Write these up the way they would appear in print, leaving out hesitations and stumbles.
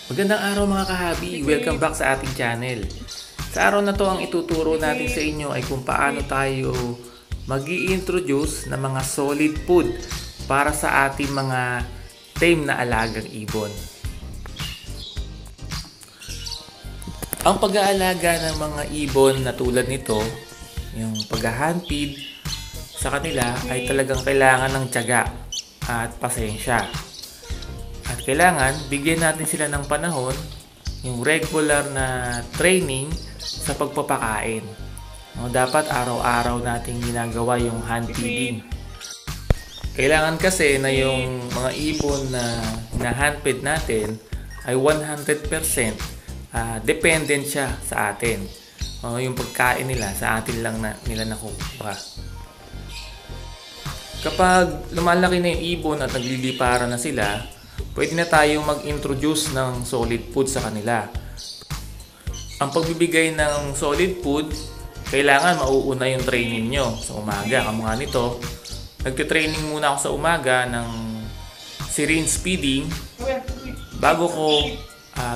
Magandang araw mga kahabi, welcome back sa ating channel. Sa araw na to, ang ituturo natin sa inyo ay kung paano tayo mag-i-introduce ng mga solid food para sa ating mga tame na alagang ibon. Ang pag-aalaga ng mga ibon na tulad nito, yung pag-hand feed sa kanila ay talagang kailangan ng tiyaga at pasensya. At kailangan bigyan natin sila ng panahon, yung regular na training sa pagpapakain. Dapat araw-araw nating ginagawa yung hand feeding. Kailangan kasi na yung mga ibon na hand feed natin ay 100% dependent siya sa atin. Yung pagkain nila sa atin lang nila nakukuha. Kapag lumalaki na yung ibon at nagliliparan na sila, pwede na tayong mag-introduce ng solid food sa kanila. Ang pagbibigay ng solid food, kailangan mauuna yung training nyo sa umaga. Kamukha nito, nagtitraining muna ako sa umaga ng syringe feeding bago ko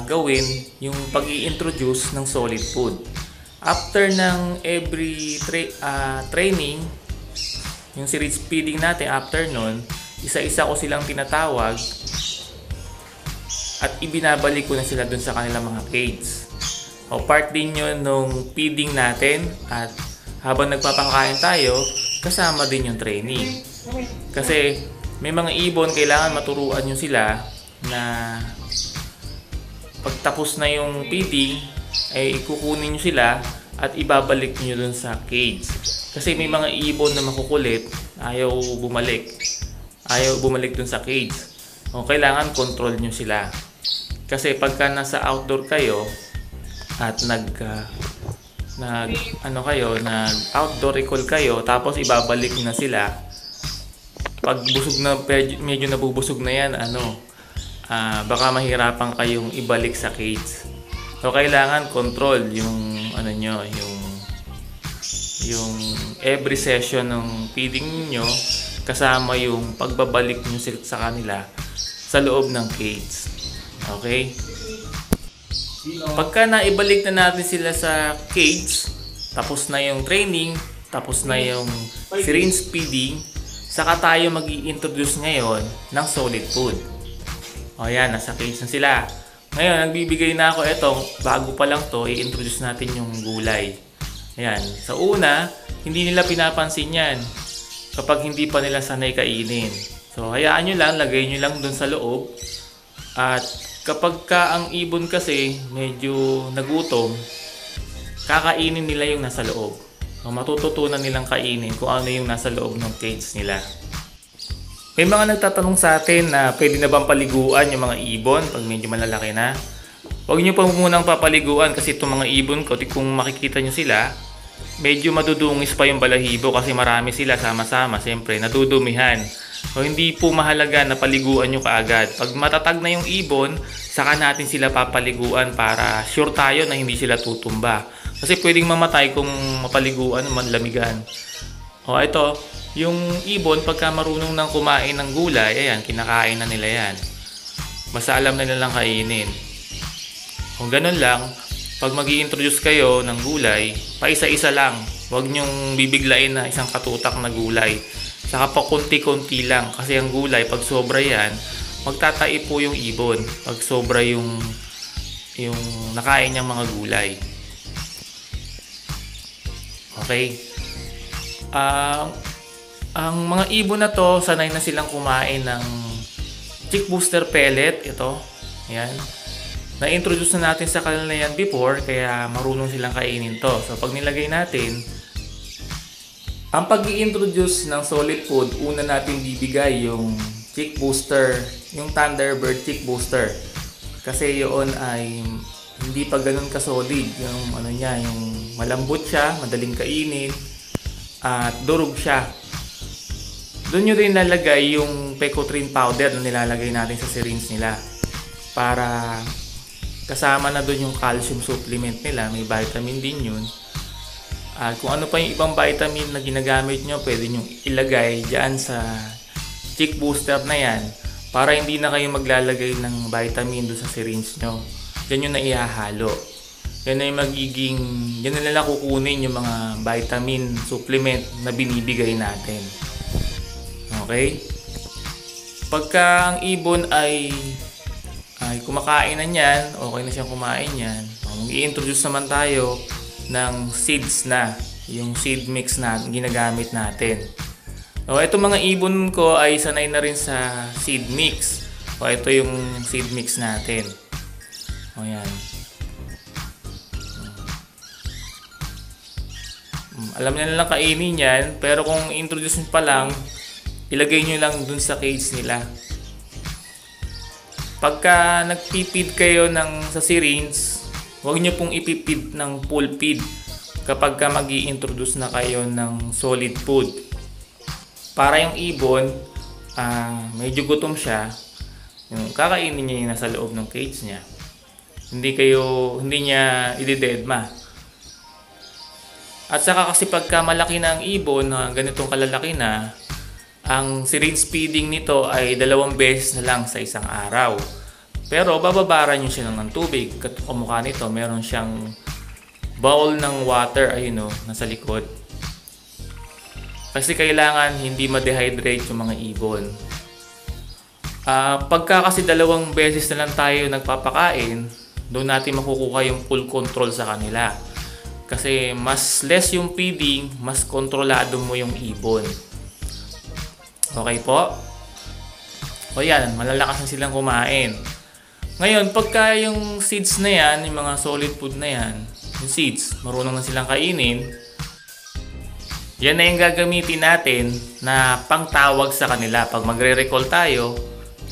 gawin yung pag-i-introduce ng solid food. After ng every training, yung syringe feeding natin after nun, isa-isa ko silang tinatawag at ibinabalik ko na sila dun sa kanilang mga cage. Part din yun nung feeding natin at habang nagpapakain tayo, kasama din yung training. Kasi may mga ibon kailangan maturuan nyo sila na pagtapos na yung feeding, ay ikukunin nyo sila at ibabalik nyo dun sa cage. Kasi may mga ibon na makukulit, ayaw bumalik dun sa cage. Kailangan control nyo sila. Kasi pagka nasa outdoor kayo at nag-outdoor recall kayo tapos ibabalik na sila, pag busog na, medyo nabubusog na yan, baka mahirapan kayong ibalik sa cage. So kailangan control yung yung every session ng feeding niyo kasama yung pagbabalik niyo sa kanila sa loob ng cage. Okay? Pagka naibalik na natin sila sa cage, tapos na yung training, tapos na yung syringe feeding, saka tayo mag-i-introduce ngayon ng solid food. Yan, nasa cage na sila. Ngayon, nagbibigay na ako bago pa lang to, i-introduce natin yung gulay. Ayan, sa una, hindi nila pinapansin yan kapag hindi pa nila sanay kainin. So, hayaan nyo lang, lagay nyo lang dun sa loob. At kapag ang ibon kasi medyo nagutom, kakainin nila yung nasa loob. So, matututunan nilang kainin kung ano yung nasa loob ng cage nila. May mga nagtatanong sa atin na pwede na bang paliguan yung mga ibon pag medyo malalaki na. Huwag nyo pa munang papaliguan kasi itong mga ibon ko, kung makikita nyo sila, medyo madudungis pa yung balahibo kasi marami sila sama-sama. Siyempre, nadudumihan. So, hindi po mahalaga na paliguan nyo kaagad. Pag matatag na yung ibon, saka natin sila papaliguan para sure tayo na hindi sila tutumba. Kasi pwedeng mamatay kung mapaliguan o manlamigan. Ito, yung ibon pagka marunong nang kumain ng gulay, ayan, kinakain na nila yan. Basta alam na nilang kainin. Kung ganun lang, pag mag-i-introduce kayo ng gulay, paisa-isa lang. Huwag nyong bibiglain na isang katutak na gulay. Saka pa konti-konti lang. Kasi ang gulay, pag sobra yan, magtatai po yung ibon. Pag sobra yung nakain niyang mga gulay. Okay? Ang mga ibon na to, sanay na silang kumain ng chick booster pellet. Ito. Ayan. Na-introduce na natin sa kanila yan before, kaya marunong silang kainin to. So, pag nilagay natin, ang pag-i-introduce ng solid food, una natin bibigay yung chick booster, yung Thunderbird chick booster. Kasi yun ay hindi pa ganun ka-solid. Yung yung malambot siya, madaling kainin, at durog siya. Doon nyo rin lalagay yung Pecotrin powder na nilalagay natin sa syringe nila. Para kasama na doon yung calcium supplement nila, may vitamin din yun. At kung ano pa yung ibang vitamin na ginagamit nyo, pwede nyo ilagay dyan sa chick booster na yan para hindi na kayo maglalagay ng vitamin doon sa syringe nyo. Yan yung naihahalo. Yan na yung yan na lang kukunin yung mga vitamin supplement na binibigay natin. Okay? Pagka ang ibon ay kumakain na niyan, okay na siyang kumain yan, i-introduce naman tayo ng seeds na, yung seed mix na ginagamit natin. Itong mga ibon ko ay sanay na rin sa seed mix. Ito yung seed mix natin. Yan. Alam niya na lang kainin yan, pero kung introduce nyo pa lang, ilagay nyo lang dun sa cage nila. Pagka nagpipid kayo sa syringe, huwag nyo pong ipipid ng full feed kapag mag-i-introduce na kayo ng solid food. Para yung ibon, medyo gutom siya, kakainin niya yung nasa loob ng cage niya. Hindi niya i-deadma. At saka kasi pagka malaki na ang ibon, ganitong kalalaki na, ang syringe feeding nito ay 2 beses na lang sa isang araw. Pero bababaran nyo siya ng tubig. Kamukha nito, meron siyang bowl ng water, nasa likod. Kasi kailangan hindi ma-dehydrate yung mga ibon. Pagka kasi 2 beses na lang tayo nagpapakain, doon natin makukuha yung full control sa kanila. Kasi mas less yung feeding, mas kontrolado mo yung ibon. Okay po? Yan, malalakas na silang kumain. Ngayon, pagka yung seeds na yan, yung mga solid food na yan, yung seeds, marunong na silang kainin, yan na yung gagamitin natin na pangtawag sa kanila. Pag magre-recall tayo,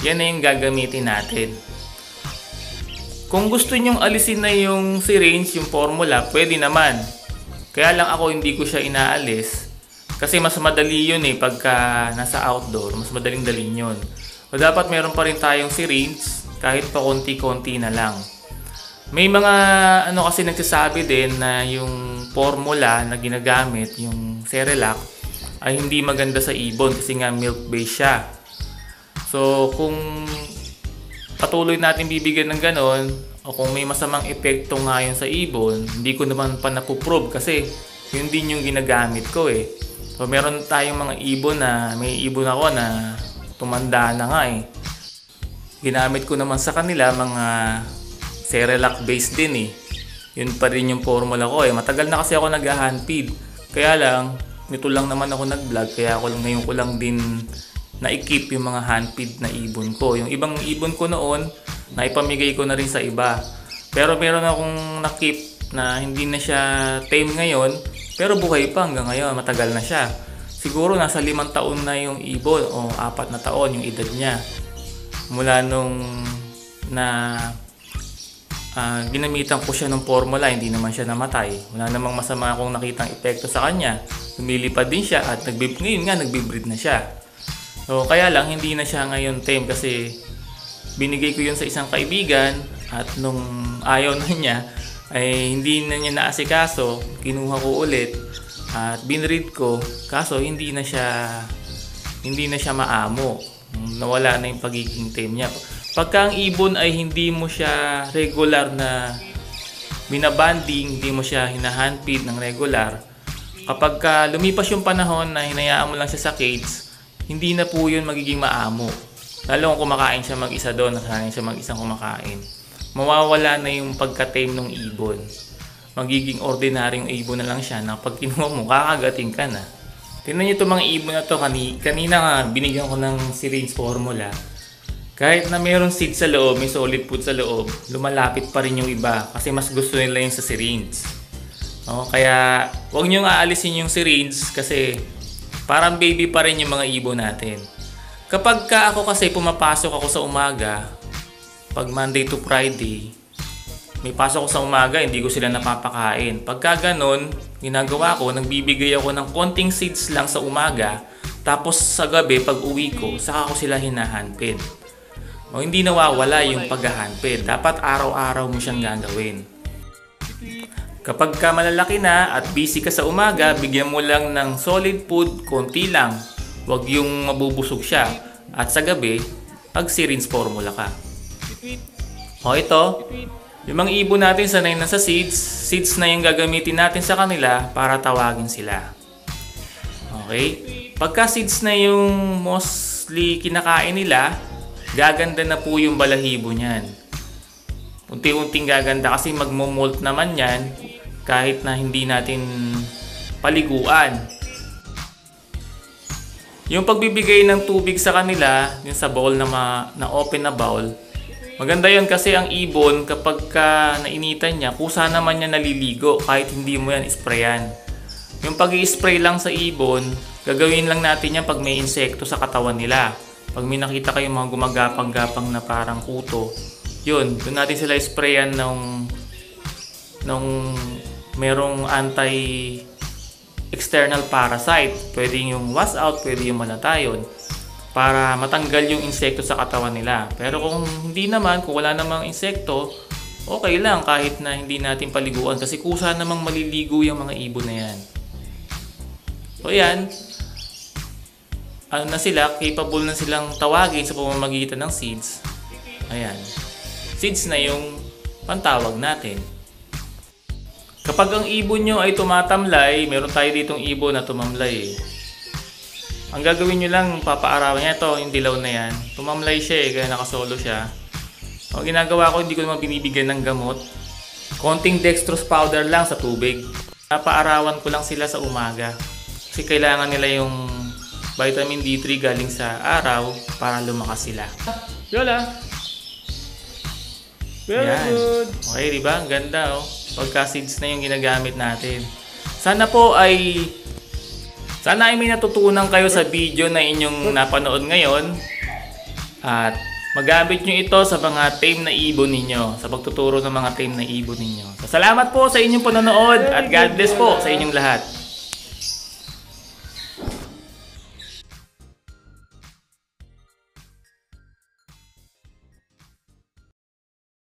yan na yung gagamitin natin. Kung gusto nyong alisin na yung syringe, yung formula, pwede naman. Kaya lang ako hindi ko siya inaalis. Kasi mas madali yun pagka nasa outdoor, mas madaling dalhin yun. O dapat meron pa rin tayong syringe, kahit pa konti-konti na lang. May mga kasi nagsasabi din na yung formula na ginagamit, yung Cerelac, ay hindi maganda sa ibon kasi nga milk-based siya. So kung patuloy natin bibigyan ng ganon, o kung may masamang epekto nga yun sa ibon, hindi ko naman pa napuprove kasi yun din yung ginagamit ko So meron tayong mga ibon may ibon ako na tumanda na nga Ginamit ko naman sa kanila mga Cerelac based din Yun pa rin yung formula ko Matagal na kasi ako nag-hand feed. Kaya lang, nito lang naman ako nag-vlog. Kaya ngayon ko lang din na-keep yung mga hand feed na ibon ko. Yung ibang ibon ko noon, naipamigay ko na rin sa iba. Pero meron akong na-keep na hindi na siya tame ngayon. Pero buhay pa hanggang ngayon. Matagal na siya. Siguro nasa 5 taon na yung ibon o 4 na taon yung edad niya. Mula nung ginamitan ko siya ng formula, hindi naman siya namatay. Wala namang masama akong nakitang epekto sa kanya. Lumilipad din siya at ngayon nga nagbe-breed na siya. So kaya lang hindi na siya ngayon tame kasi binigay ko yun sa isang kaibigan at nung ayaw na niya ay hindi na niya naasikaso, kinuha ko ulit at binread ko kaso hindi na siya maamo. Nawala na yung pagiging tame niya. Pagka ang ibon ay hindi mo siya regular na binabanding, hindi mo siya hinahandfeed ng regular, kapag lumipas yung panahon na hinayaan mo lang siya sa cage, hindi na po yun magiging maamo. Lalo kung kumakain siya mag-isa doon, nasanay siya mag-isang kumakain. Mawawala na yung pagka-tame ng ibon. Magiging ordinaryong ibon na lang siya na pag kinuha mo, kakagating ka na. Tingnan niyo itong mga ibon na to. Kanina nga, binigyan ko ng syringe formula. Kahit na mayroong seed sa loob, may solid food sa loob, lumalapit pa rin yung iba kasi mas gusto nila yung sa syringe. Kaya huwag nyo aalisin yung syringe kasi parang baby pa rin yung mga ibon natin. Kapag ako kasi pumapasok ako sa umaga, pag Monday to Friday, may pasok ko sa umaga, hindi ko sila napapakain. Pagka ganon, ginagawa ko, nagbibigay ako ng konting seeds lang sa umaga, tapos sa gabi, pag uwi ko, saka ko sila hinahandpid. Hindi nawawala yung paghahandpid. Dapat araw-araw mo siyang gagawin. Kapag ka malalaki na at busy ka sa umaga, bigyan mo lang ng solid food, konti lang. Huwag yung mabubusog siya. At sa gabi, pag syringe formula ka. O ito, yung mga ibon natin sanay na sa seeds na yung gagamitin natin sa kanila para tawagin sila. Okay? Pagka seeds na yung mostly kinakain nila, gaganda na po yung balahibo niyan. Unti-unting gaganda kasi magmo-molt naman yan kahit na hindi natin paliguan. Yung pagbibigay ng tubig sa kanila, yung sa bowl na open na bowl, maganda yun kasi ang ibon kapag nainitan niya, kusa naman niya naliligo kahit hindi mo yan sprayan. Yung pag-i-spray lang sa ibon, gagawin lang natin yan pag may insekto sa katawan nila. Pag may nakita kayong mga gumagapang-gapang na parang kuto, yun, doon natin sila sprayan nung merong anti-external parasite. Pwede yung wash out, pwede yung malatayon para matanggal yung insekto sa katawan nila. Pero kung hindi naman, kung wala namang insekto, okay lang kahit na hindi natin paliguan kasi kusa namang maliligo yung mga ibon na yan. So yan, ano na sila, capable na silang tawagin sa pamamagitan ng seeds. Ayan, seeds na yung pantawag natin. Kapag ang ibon nyo ay tumatamlay, meron tayo ditong ibon na tumamlay. Ang gagawin nyo lang, papaarawan niya ito, yung dilaw na yan. Tumamlay siya kaya nakasolo siya. Ang ginagawa ko, hindi ko naman binibigyan ng gamot. Konting dextrose powder lang sa tubig. Papaarawan ko lang sila sa umaga. Kasi kailangan nila yung vitamin D3 galing sa araw para lumakas sila. Yola! Very good! Okay, diba? Ang ganda, oh. Pagka seeds na yung ginagamit natin. Sana ay may natutunan kayo sa video na inyong napanood ngayon. At magamit nyo ito sa mga tame na ibon ninyo. Sa pagtuturo ng mga tame na ibon ninyo. So, salamat po sa inyong panonood at God bless po sa inyong lahat.